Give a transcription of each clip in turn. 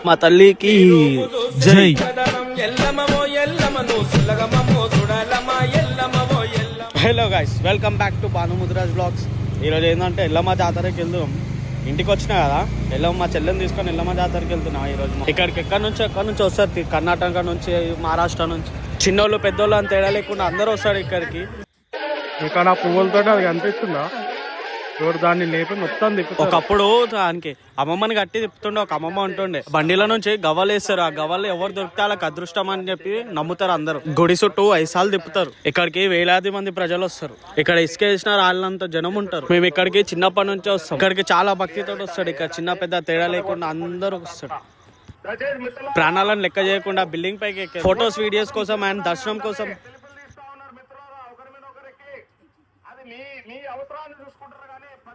మా తల్లికి జై. Hello guys, welcome back to Bhanu Mudiraj blogs. ఈరోజు ఏంటంటే ఎల్లమ్మ జాతరకి వెళ్తున్నాం. ఇంటికి వచ్చినా కదా, మా చెల్లెని తీసుకొని ఎల్లమ్మ జాతరకి వెళ్తున్నాం. ఈరోజు ఇక్కడికి ఎక్కడి నుంచి వస్తారు, కర్ణాటక నుంచి, మహారాష్ట్ర నుంచి. చిన్నోళ్ళు పెద్దోళ్ళు అని తేడా లేకుండా అందరూ వస్తారు ఇక్కడికి. ఇక్కడ పువ్వులతో అది కనిపిస్తుందా, దాన్ని లేపి మొత్తం తిప్పుతారు. ఒకప్పుడు దానికి అమ్మమ్మని కట్టి తిప్పుతుండే ఒక అమ్మమ్మ ఉంటుండే. బండిల నుంచి గవ్వలు వేస్తారు. ఆ గవ్వలు ఎవరు దొరికితే వాళ్ళకి అదృష్టం అని చెప్పి నమ్ముతారు అందరూ. గుడి చుట్టూ 5 సార్లు తిప్పుతారు. ఇక్కడికి వేలాది మంది ప్రజలు వస్తారు. ఇక్కడ ఇసుక వేసిన రాళ్ళంత జనం ఉంటారు. మేము ఇక్కడికి చిన్నప్పటి నుంచే వస్తాం. ఇక్కడికి చాలా భక్తితో వస్తాడు. ఇక్కడ చిన్న పెద్ద తేడా లేకుండా అందరూ వస్తాడు. ప్రాణాలను లెక్క చేయకుండా బిల్డింగ్ పైకి ఎక్కారు. ఫొటోస్ వీడియోస్ కోసం అండ్ దర్శనం కోసం.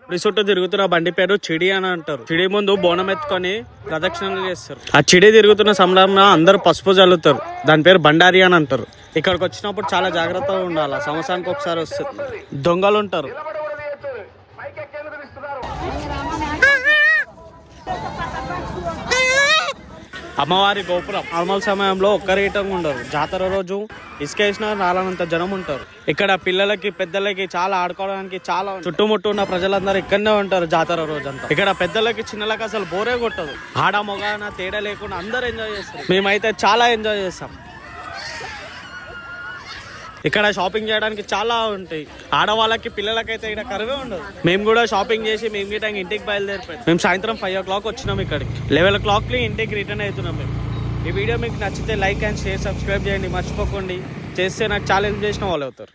గుడి చుట్టూ తిరుగుతున్న బండి పేరు చిడి అని అంటారు. చిడి ముందు బోనం ఎత్తుకొని ప్రదక్షిణలు చేస్తారు. ఆ చిడి తిరుగుతున్న సమయంలో అందరూ పసుపు చల్లుతారు. దాని పేరు బండారి అని అంటారు. ఇక్కడికి వచ్చినప్పుడు చాలా జాగ్రత్తగా ఉండాలి. సంవత్సరానికి ఒకసారి వస్తుంది. దొంగలు ఉంటారు. అమ్మవారి గోపురం నార్మల్ సమయంలో ఒక్కరేటంగా ఉండరు. జాతర రోజు ఇసుక వేసిన రాలనంత జనం ఉంటారు. ఇక్కడ పిల్లలకి పెద్దలకి చాలా ఆడుకోవడానికి చాలా చుట్టుముట్టు ఉన్న ప్రజలందరూ ఇక్కడనే ఉంటారు జాతర రోజు అంతా. ఇక్కడ పెద్దలకి చిన్నలకి అసలు బోరే కొట్టదు. ఆడ మొగ తేడా లేకుండా అందరూ ఎంజాయ్ చేస్తారు. మేమైతే చాలా ఎంజాయ్ చేస్తాం. ఇక్కడ షాపింగ్ చేయడానికి చాలా ఉంటాయి. ఆడవాళ్ళకి పిల్లలకైతే ఇక్కడ కరువే ఉండదు. మేము కూడా షాపింగ్ చేసి మేము గిట్ట ఇంటికి బయలుదేరిపోయాం. మేము సాయంత్రం 5 o'clock వచ్చినాం. ఇక్కడికి 11 o'clock ఇంటికి రిటర్న్ అవుతున్నాం మేము. ఈ వీడియో మీకు నచ్చితే లైక్ అండ్ షేర్, సబ్స్క్రైబ్ చేయండి మర్చిపోకండి. చేస్తే నాకు ఛాలెంజ్ చేసిన వాళ్ళు అవుతారు.